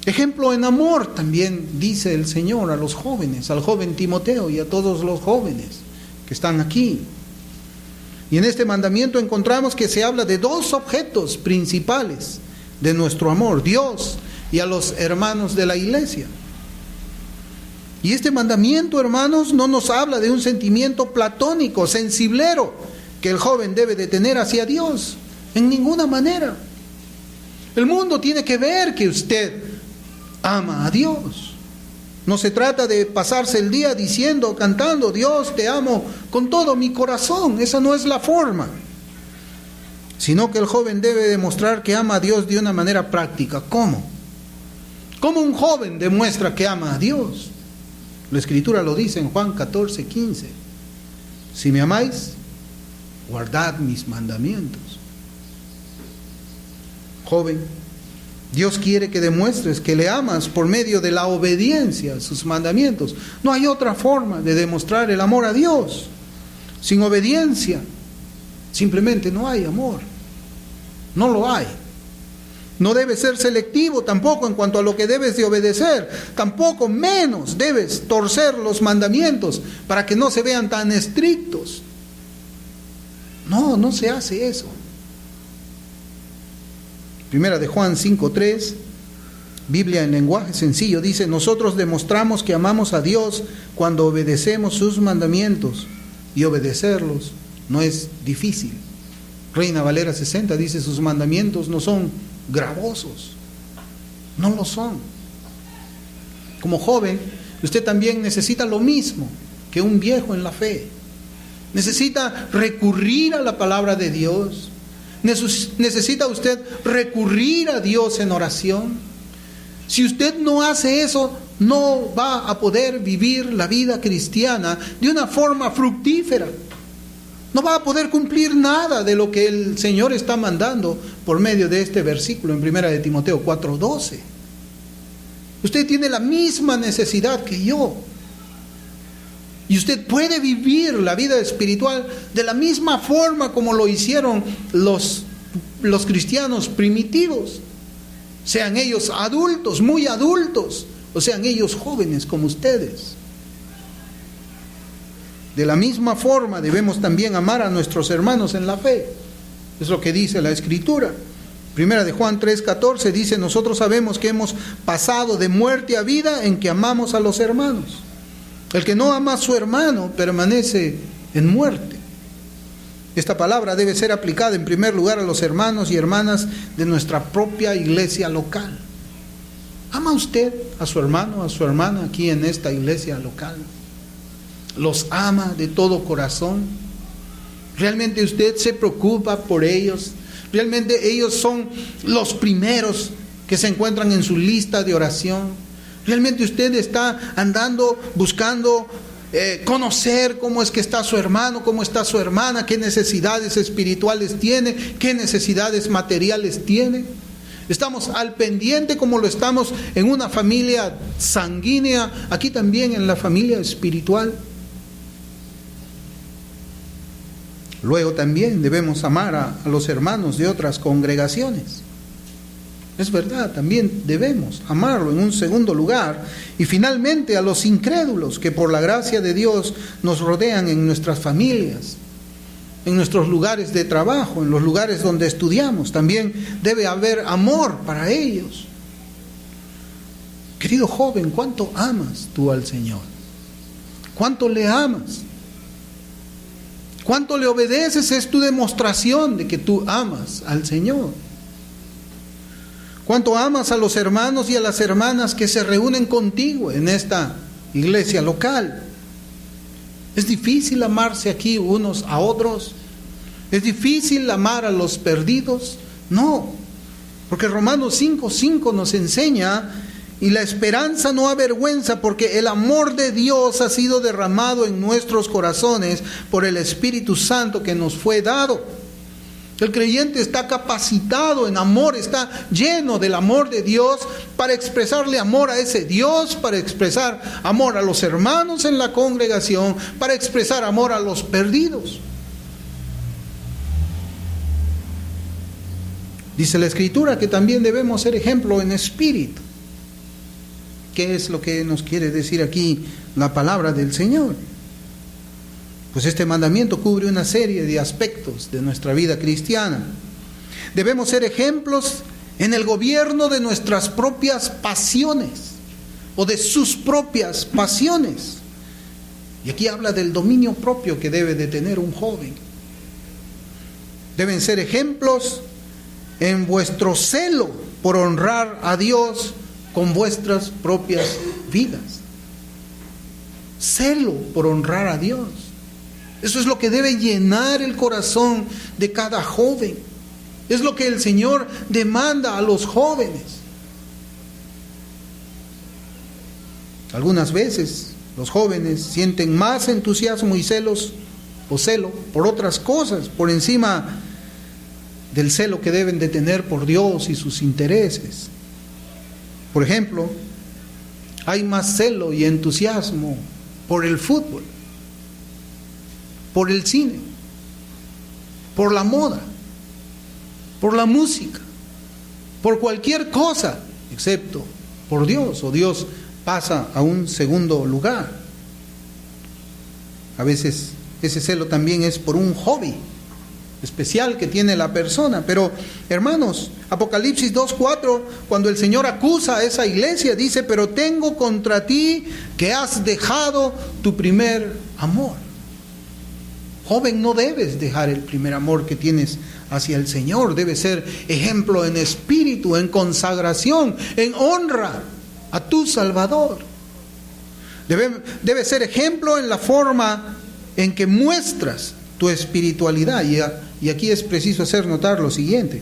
Ejemplo en amor también dice el Señor a los jóvenes, al joven Timoteo y a todos los jóvenes que están aquí. Y en este mandamiento encontramos que se habla de dos objetos principales de nuestro amor: Dios y a los hermanos de la iglesia. Y este mandamiento, hermanos, no nos habla de un sentimiento platónico, sensiblero, que el joven debe de tener hacia Dios, en ninguna manera. El mundo tiene que ver que usted ama a Dios. No se trata de pasarse el día diciendo, cantando: Dios, te amo con todo mi corazón. Esa no es la forma. Sino que el joven debe demostrar que ama a Dios de una manera práctica. ¿Cómo? ¿Cómo un joven demuestra que ama a Dios? La Escritura lo dice en Juan 14:15. Si me amáis, guardad mis mandamientos. Joven, Dios quiere que demuestres que le amas por medio de la obediencia a sus mandamientos. No hay otra forma de demostrar el amor a Dios. Sin obediencia, simplemente no hay amor. No lo hay. No debes ser selectivo tampoco en cuanto a lo que debes de obedecer. Tampoco menos debes torcer los mandamientos para que no se vean tan estrictos. No se hace eso. Primera de Juan 5:3, Biblia en lenguaje sencillo, dice: nosotros demostramos que amamos a Dios cuando obedecemos sus mandamientos, y obedecerlos no es difícil. Reina Valera 60 dice: sus mandamientos no son gravosos, no lo son. Como joven, usted también necesita lo mismo que un viejo en la fe. Necesita recurrir a la palabra de Dios. ¿Necesita usted recurrir a Dios en oración? Si usted no hace eso, no va a poder vivir la vida cristiana de una forma fructífera. No va a poder cumplir nada de lo que el Señor está mandando por medio de este versículo en 1 de Timoteo 4:12. Usted tiene la misma necesidad que yo. Y usted puede vivir la vida espiritual de la misma forma como lo hicieron los los cristianos primitivos, sean ellos adultos, muy adultos, o sean ellos jóvenes como ustedes. De la misma forma debemos también amar a nuestros hermanos en la fe. Es lo que dice la Escritura. Primera de Juan 3:14 dice: nosotros sabemos que hemos pasado de muerte a vida en que amamos a los hermanos. El que no ama a su hermano permanece en muerte. Esta palabra debe ser aplicada en primer lugar a los hermanos y hermanas de nuestra propia iglesia local. ¿Ama usted a su hermano, a su hermana aquí en esta iglesia local? ¿Los ama de todo corazón? ¿Realmente usted se preocupa por ellos? ¿Realmente ellos son los primeros que se encuentran en su lista de oración? ¿Realmente usted está andando buscando conocer cómo es que está su hermano, cómo está su hermana, qué necesidades espirituales tiene, qué necesidades materiales tiene? Estamos al pendiente como lo estamos en una familia sanguínea, aquí también en la familia espiritual. Luego también debemos amar a los hermanos de otras congregaciones. Es verdad, también debemos amarlo en un segundo lugar. Y finalmente a los incrédulos que por la gracia de Dios nos rodean en nuestras familias, en nuestros lugares de trabajo, en los lugares donde estudiamos. También debe haber amor para ellos. Querido joven, ¿cuánto amas tú al Señor? ¿Cuánto le amas? ¿Cuánto le obedeces? Es tu demostración de que tú amas al Señor. ¿Cuánto amas a los hermanos y a las hermanas que se reúnen contigo en esta iglesia local? ¿Es difícil amarse aquí unos a otros? ¿Es difícil amar a los perdidos? No, porque Romanos 5:5 nos enseña: y la esperanza no avergüenza, porque el amor de Dios ha sido derramado en nuestros corazones por el Espíritu Santo que nos fue dado. El creyente está capacitado en amor, está lleno del amor de Dios para expresarle amor a ese Dios, para expresar amor a los hermanos en la congregación, para expresar amor a los perdidos. Dice la Escritura que también debemos ser ejemplo en espíritu. ¿Qué es lo que nos quiere decir aquí la palabra del Señor? Pues este mandamiento cubre una serie de aspectos de nuestra vida cristiana. Debemos ser ejemplos en el gobierno de nuestras propias pasiones o de sus propias pasiones. Y aquí habla del dominio propio que debe de tener un joven. Deben ser ejemplos en vuestro celo por honrar a Dios con vuestras propias vidas. Celo por honrar a Dios. Eso es lo que debe llenar el corazón de cada joven. Es lo que el Señor demanda a los jóvenes. Algunas veces los jóvenes sienten más entusiasmo y celo por otras cosas, por encima del celo que deben de tener por Dios y sus intereses. Por ejemplo, hay más celo y entusiasmo por el fútbol, por el cine, por la moda, por la música, por cualquier cosa, excepto por Dios, o Dios pasa a un segundo lugar. A veces ese celo también es por un hobby especial que tiene la persona. Pero, hermanos, Apocalipsis 2:4, cuando el Señor acusa a esa iglesia, dice: pero tengo contra ti que has dejado tu primer amor. Joven, no debes dejar el primer amor que tienes hacia el Señor. Debes ser ejemplo en espíritu, en consagración, en honra a tu Salvador. Debe ser ejemplo en la forma en que muestras tu espiritualidad. Y aquí es preciso hacer notar lo siguiente: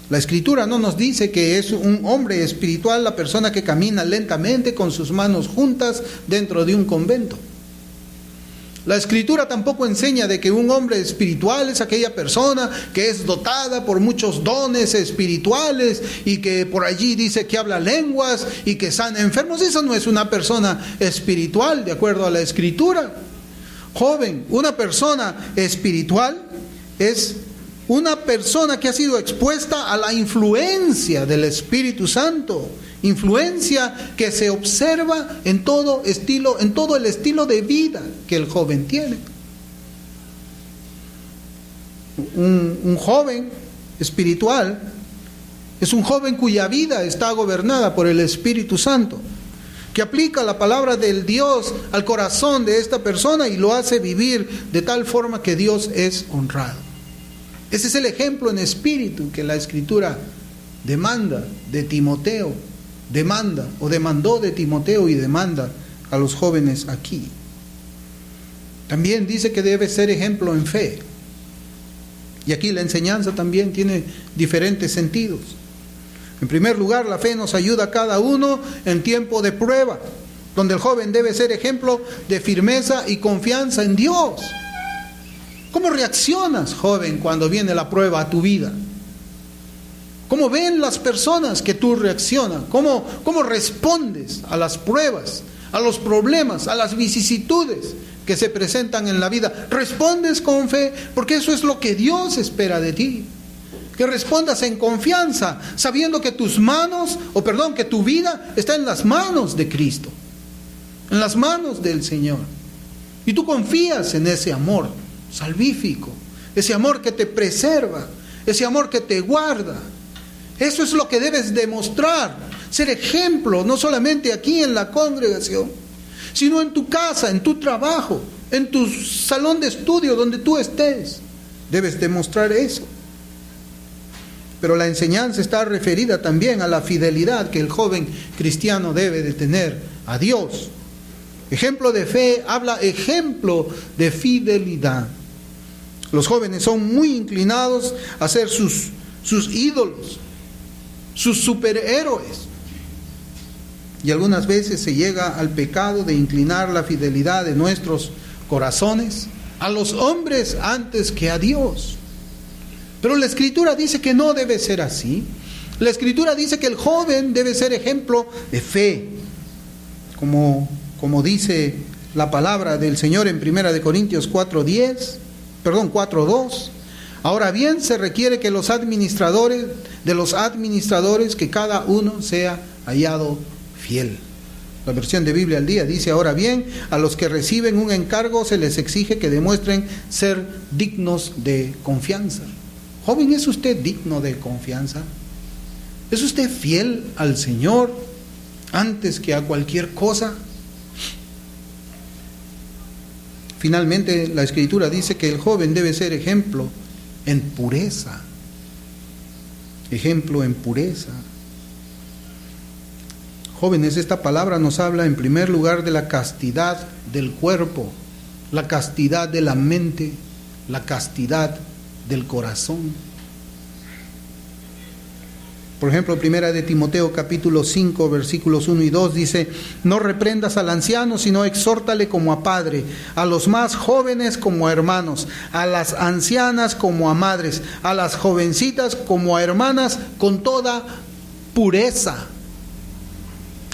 la Escritura no nos dice que es un hombre espiritual la persona que camina lentamente con sus manos juntas dentro de un convento. La Escritura tampoco enseña de que un hombre espiritual es aquella persona que es dotada por muchos dones espirituales y que por allí dice que habla lenguas y que sana enfermos. Eso no es una persona espiritual de acuerdo a la Escritura. Joven, una persona espiritual es una persona que ha sido expuesta a la influencia del Espíritu Santo, influencia que se observa en todo el estilo de vida que el joven tiene. Un joven espiritual es un joven cuya vida está gobernada por el Espíritu Santo, que aplica la palabra del Dios al corazón de esta persona y lo hace vivir de tal forma que Dios es honrado. Ese es el ejemplo en espíritu que la Escritura demanda de Timoteo, demandó de Timoteo y demanda a los jóvenes aquí. También dice que debe ser ejemplo en fe. Y aquí la enseñanza también tiene diferentes sentidos. En primer lugar, la fe nos ayuda a cada uno en tiempo de prueba, donde el joven debe ser ejemplo de firmeza y confianza en Dios. ¿Cómo reaccionas, joven, cuando viene la prueba a tu vida? ¿Cómo ven las personas que tú reaccionas? ¿Cómo respondes a las pruebas, a los problemas, a las vicisitudes que se presentan en la vida? ¿Respondes con fe? Porque eso es lo que Dios espera de ti. Que respondas en confianza, sabiendo que que tu vida está en las manos de Cristo, en las manos del Señor. Y tú confías en ese amor salvífico, ese amor que te preserva, ese amor que te guarda. Eso es lo que debes demostrar, ser ejemplo, no solamente aquí en la congregación, sino en tu casa, en tu trabajo, en tu salón de estudio, donde tú estés. Debes demostrar eso. Pero la enseñanza está referida también a la fidelidad que el joven cristiano debe de tener a Dios. Ejemplo de fe habla ejemplo de fidelidad. Los jóvenes son muy inclinados a ser sus ídolos, sus superhéroes. Y algunas veces se llega al pecado de inclinar la fidelidad de nuestros corazones a los hombres antes que a Dios. Pero la Escritura dice que no debe ser así. La Escritura dice que el joven debe ser ejemplo de fe, como dice la palabra del Señor en 1 Corintios 4:2. Ahora bien, se requiere que de los administradores, que cada uno sea hallado fiel. La versión de Biblia al Día dice: ahora bien, a los que reciben un encargo se les exige que demuestren ser dignos de confianza. Joven, ¿es usted digno de confianza? ¿Es usted fiel al Señor antes que a cualquier cosa? Finalmente, la Escritura dice que el joven debe ser ejemplo en pureza. Ejemplo en pureza. Jóvenes, esta palabra nos habla en primer lugar de la castidad del cuerpo, la castidad de la mente, la castidad del corazón. Por ejemplo, 1 de Timoteo capítulo 5 versículos 1 y 2 dice: no reprendas al anciano, sino exhórtale como a padre, a los más jóvenes como a hermanos, a las ancianas como a madres, a las jovencitas como a hermanas, con toda pureza.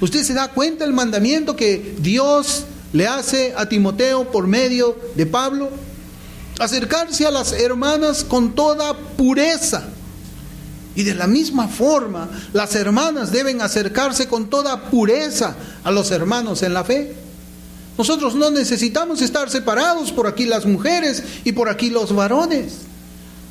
¿Usted se da cuenta el mandamiento que Dios le hace a Timoteo por medio de Pablo? Acercarse a las hermanas con toda pureza. Y de la misma forma, las hermanas deben acercarse con toda pureza a los hermanos en la fe. Nosotros no necesitamos estar separados, por aquí las mujeres y por aquí los varones.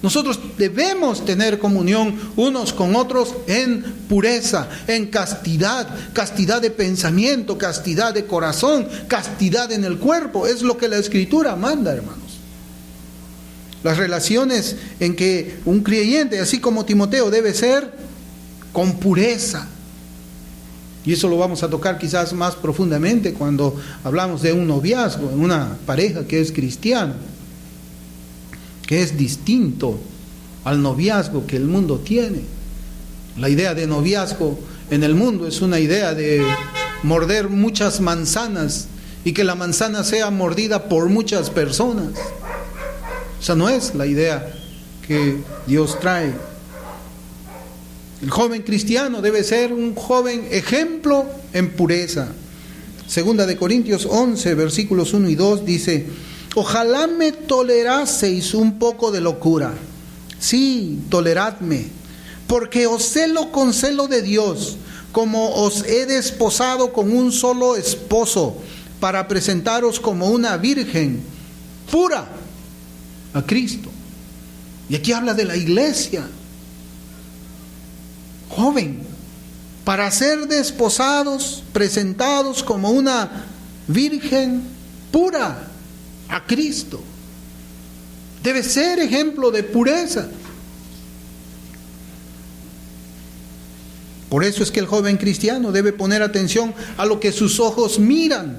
Nosotros debemos tener comunión unos con otros en pureza, en castidad, castidad de pensamiento, castidad de corazón, castidad en el cuerpo. Es lo que la Escritura manda, hermanos. Las relaciones en que un creyente, así como Timoteo, debe ser con pureza. Y eso lo vamos a tocar quizás más profundamente cuando hablamos de un noviazgo, en una pareja que es cristiana, que es distinto al noviazgo que el mundo tiene. La idea de noviazgo en el mundo es una idea de morder muchas manzanas y que la manzana sea mordida por muchas personas. Esa no es la idea que Dios trae. El joven cristiano debe ser un joven ejemplo en pureza. Segunda de Corintios 11, versículos 1 y 2 dice: ojalá me toleraseis un poco de locura, Sí, toleradme, porque os celo con celo de Dios, como os he desposado con un solo esposo, para presentaros como una virgen pura a Cristo. Y aquí habla de la iglesia. Joven, para ser desposados, presentados como una virgen pura a Cristo. Debe ser ejemplo de pureza. Por eso es que el joven cristiano debe poner atención a lo que sus ojos miran.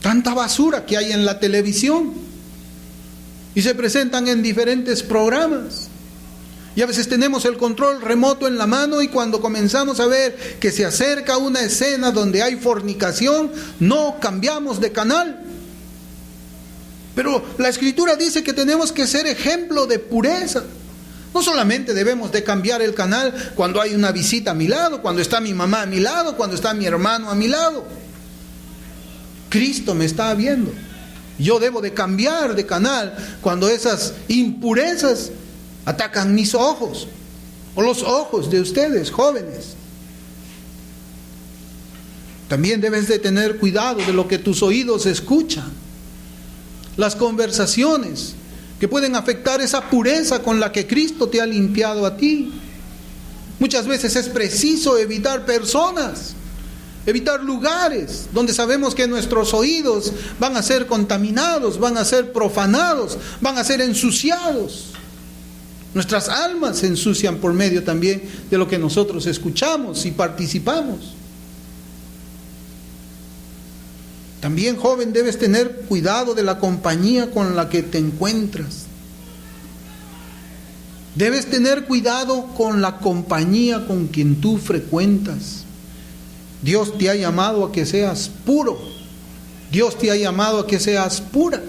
Tanta basura que hay en la televisión y se presentan en diferentes programas. Y a veces tenemos el control remoto en la mano y cuando comenzamos a ver que se acerca una escena donde hay fornicación, no cambiamos de canal. Pero la Escritura dice que tenemos que ser ejemplo de pureza. No solamente debemos de cambiar el canal cuando hay una visita a mi lado, cuando está mi mamá a mi lado, cuando está mi hermano a mi lado. Cristo me está viendo. Yo debo de cambiar de canal cuando esas impurezas atacan mis ojos o los ojos de ustedes, jóvenes. También debes de tener cuidado de lo que tus oídos escuchan. Las conversaciones que pueden afectar esa pureza con la que Cristo te ha limpiado a ti. Muchas veces es preciso evitar personas, evitar lugares donde sabemos que nuestros oídos van a ser contaminados, van a ser profanados, van a ser ensuciados. Nuestras almas se ensucian por medio también de lo que nosotros escuchamos y participamos. También, joven, debes tener cuidado de la compañía con la que te encuentras. Debes tener cuidado con la compañía con quien tú frecuentas. Dios te ha llamado a que seas puro. Dios te ha llamado a que seas pura.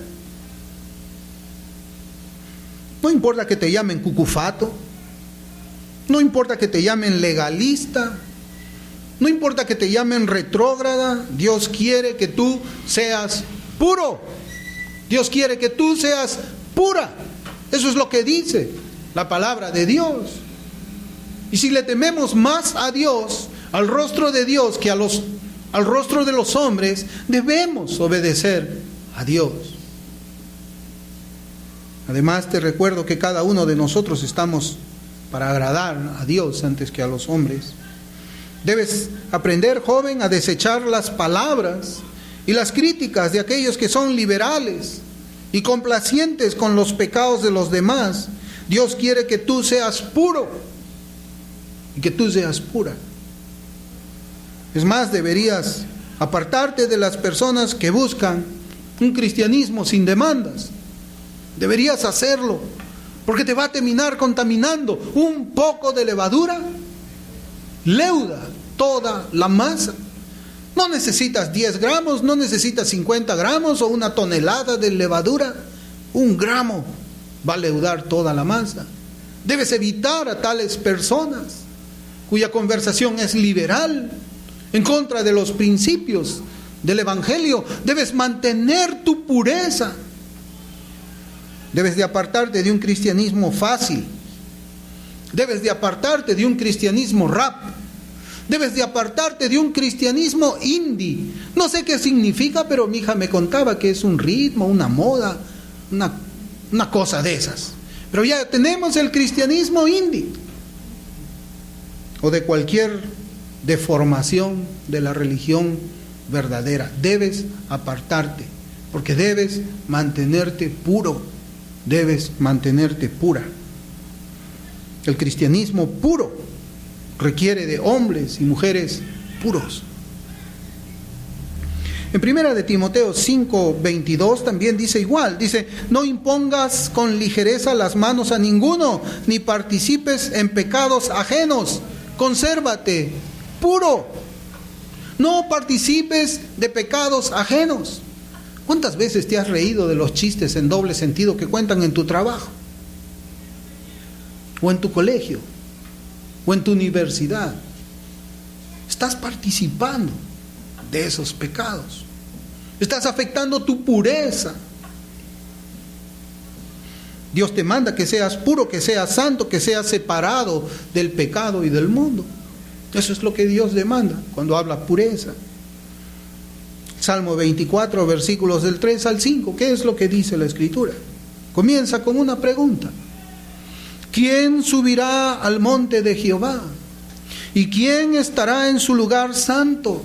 No importa que te llamen cucufato, no importa que te llamen legalista, no importa que te llamen retrógrada, Dios quiere que tú seas puro. Dios quiere que tú seas pura. Eso es lo que dice la palabra de Dios. Y si le tememos más a Dios, al rostro de Dios, que al rostro de los hombres, debemos obedecer a Dios. Además, te recuerdo que cada uno de nosotros estamos para agradar a Dios antes que a los hombres. Debes aprender, joven, a desechar las palabras y las críticas de aquellos que son liberales y complacientes con los pecados de los demás. Dios quiere que tú seas puro y que tú seas pura. Es más, deberías apartarte de las personas que buscan un cristianismo sin demandas. Deberías hacerlo, porque te va a terminar contaminando. Un poco de levadura leuda toda la masa. No necesitas 10 gramos, no necesitas 50 gramos o una tonelada de levadura. 1 gramo va a leudar toda la masa. Debes evitar a tales personas cuya conversación es liberal, en contra de los principios del Evangelio. Debes mantener tu pureza. Debes de apartarte de un cristianismo fácil. Debes de apartarte de un cristianismo rap. Debes de apartarte de un cristianismo indie. No sé qué significa, pero mi hija me contaba que es un ritmo, una moda, una cosa de esas. Pero ya tenemos el cristianismo indie. O de cualquier deformación de la religión verdadera. Debes apartarte, porque debes mantenerte puro. Debes mantenerte pura. El cristianismo puro requiere de hombres y mujeres puros. En 1 de Timoteo 5:22 también dice igual. Dice, no impongas con ligereza las manos a ninguno, ni participes en pecados ajenos. Consérvate puro. No participes de pecados ajenos. ¿Cuántas veces te has reído de los chistes en doble sentido que cuentan en tu trabajo? O en tu colegio, o en tu universidad. Estás participando de esos pecados. Estás afectando tu pureza. Dios te manda que seas puro, que seas santo, que seas separado del pecado y del mundo. Eso es lo que Dios demanda cuando habla pureza. Salmo 24, versículos del 3 al 5. ¿Qué es lo que dice la Escritura? Comienza con una pregunta. ¿Quién subirá al monte de Jehová? ¿Y quién estará en su lugar santo?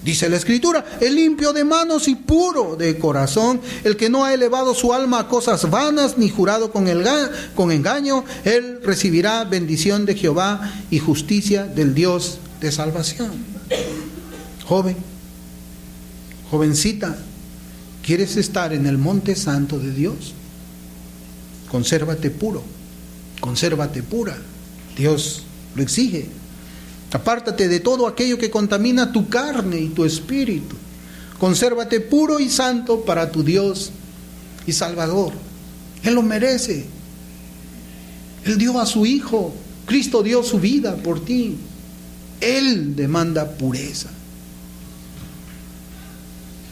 Dice la Escritura, el limpio de manos y puro de corazón, el que no ha elevado su alma a cosas vanas ni jurado con engaño, él recibirá bendición de Jehová y justicia del Dios de salvación. Joven, jovencita, ¿quieres estar en el monte santo de Dios? Consérvate puro, consérvate pura. Dios lo exige. Apártate de todo aquello que contamina tu carne y tu espíritu. Consérvate puro y santo para tu Dios y Salvador. Él lo merece. Él dio a su Hijo. Cristo dio su vida por ti. Él demanda pureza.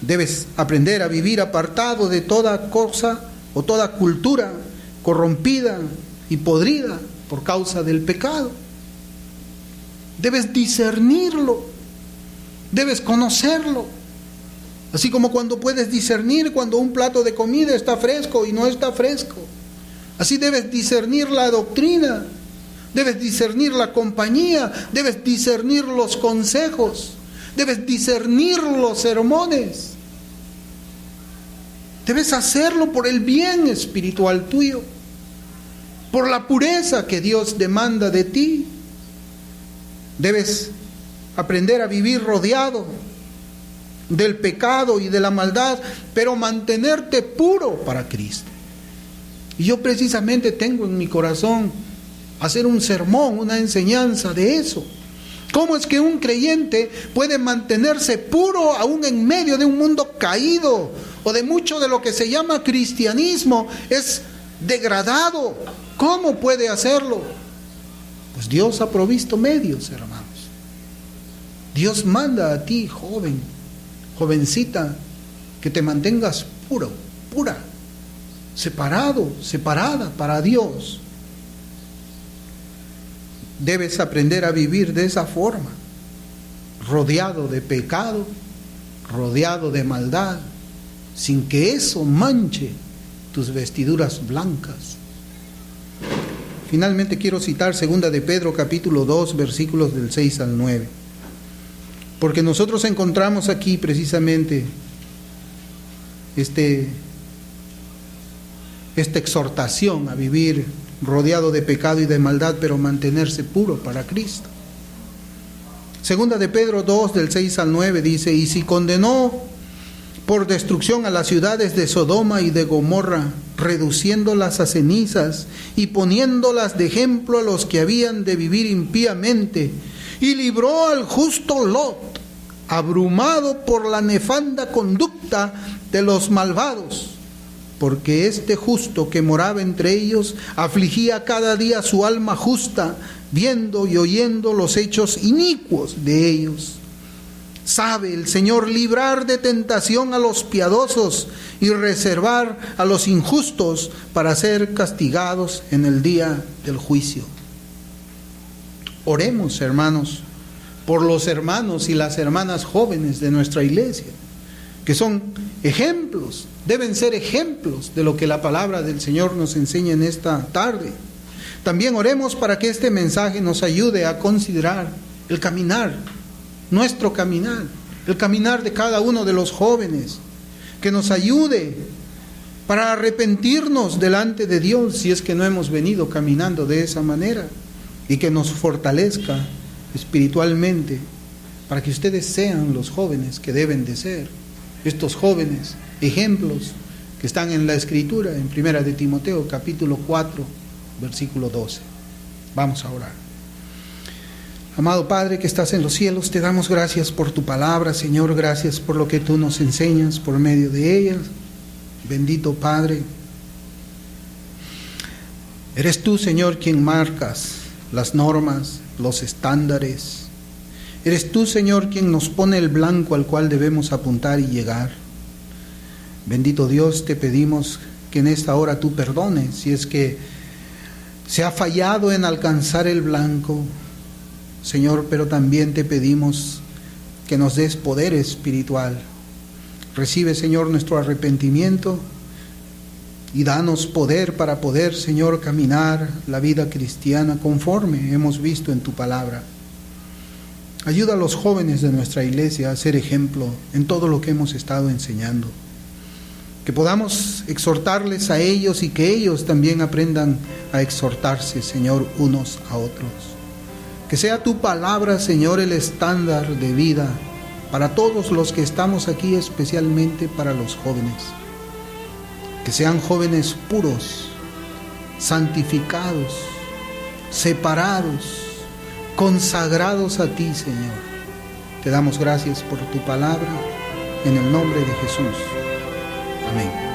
Debes aprender a vivir apartado de toda cosa o toda cultura corrompida y podrida por causa del pecado. Debes discernirlo, debes conocerlo. Así como cuando puedes discernir cuando un plato de comida está fresco y no está fresco. Así debes discernir la doctrina, debes discernir la compañía, debes discernir los consejos, debes discernir los sermones. Debes hacerlo por el bien espiritual tuyo, por la pureza que Dios demanda de ti. Debes aprender a vivir rodeado del pecado y de la maldad, pero mantenerte puro para Cristo. Y yo precisamente tengo en mi corazón hacer un sermón, una enseñanza de eso. ¿Cómo es que un creyente puede mantenerse puro aún en medio de un mundo caído o de mucho de lo que se llama cristianismo es degradado? ¿Cómo puede hacerlo? Pues Dios ha provisto medios, hermanos. Dios manda a ti, joven, jovencita, que te mantengas puro, pura, separado, separada para Dios. Debes aprender a vivir de esa forma, rodeado de pecado, rodeado de maldad, sin que eso manche tus vestiduras blancas. Finalmente quiero citar 2 de Pedro capítulo 2 versículos del 6 al 9. Porque nosotros encontramos aquí precisamente esta exhortación a vivir rodeado de pecado y de maldad, pero mantenerse puro para Cristo. 2 de Pedro 2 del 6 al 9 dice, y si condenó por destrucción a las ciudades de Sodoma y de Gomorra, reduciéndolas a cenizas y poniéndolas de ejemplo a los que habían de vivir impíamente, y libró al justo Lot, abrumado por la nefanda conducta de los malvados, porque este justo que moraba entre ellos afligía cada día su alma justa, viendo y oyendo los hechos inicuos de ellos. Sabe el Señor librar de tentación a los piadosos y reservar a los injustos para ser castigados en el día del juicio. Oremos, hermanos, por los hermanos y las hermanas jóvenes de nuestra iglesia, que son ejemplos, deben ser ejemplos de lo que la palabra del Señor nos enseña en esta tarde. También oremos para que este mensaje nos ayude a considerar el caminar, nuestro caminar, el caminar de cada uno de los jóvenes, que nos ayude para arrepentirnos delante de Dios si es que no hemos venido caminando de esa manera, y que nos fortalezca espiritualmente para que ustedes sean los jóvenes que deben de ser, estos jóvenes ejemplos que están en la Escritura, en 1 de Timoteo capítulo 4 versículo 12. Vamos a orar. Amado Padre que estás en los cielos, te damos gracias por tu palabra, Señor, gracias por lo que tú nos enseñas por medio de ella. Bendito Padre, eres tú, Señor, quien marcas las normas, los estándares. Eres tú, Señor, quien nos pone el blanco al cual debemos apuntar y llegar. Bendito Dios, te pedimos que en esta hora tú perdones si es que se ha fallado en alcanzar el blanco, Señor, pero también te pedimos que nos des poder espiritual. Recibe, Señor, nuestro arrepentimiento y danos poder para poder, Señor, caminar la vida cristiana conforme hemos visto en tu palabra. Ayuda a los jóvenes de nuestra iglesia a ser ejemplo en todo lo que hemos estado enseñando. Que podamos exhortarles a ellos y que ellos también aprendan a exhortarse, Señor, unos a otros. Que sea tu palabra, Señor, el estándar de vida para todos los que estamos aquí, especialmente para los jóvenes. Que sean jóvenes puros, santificados, separados, consagrados a ti, Señor. Te damos gracias por tu palabra, en el nombre de Jesús. Amén.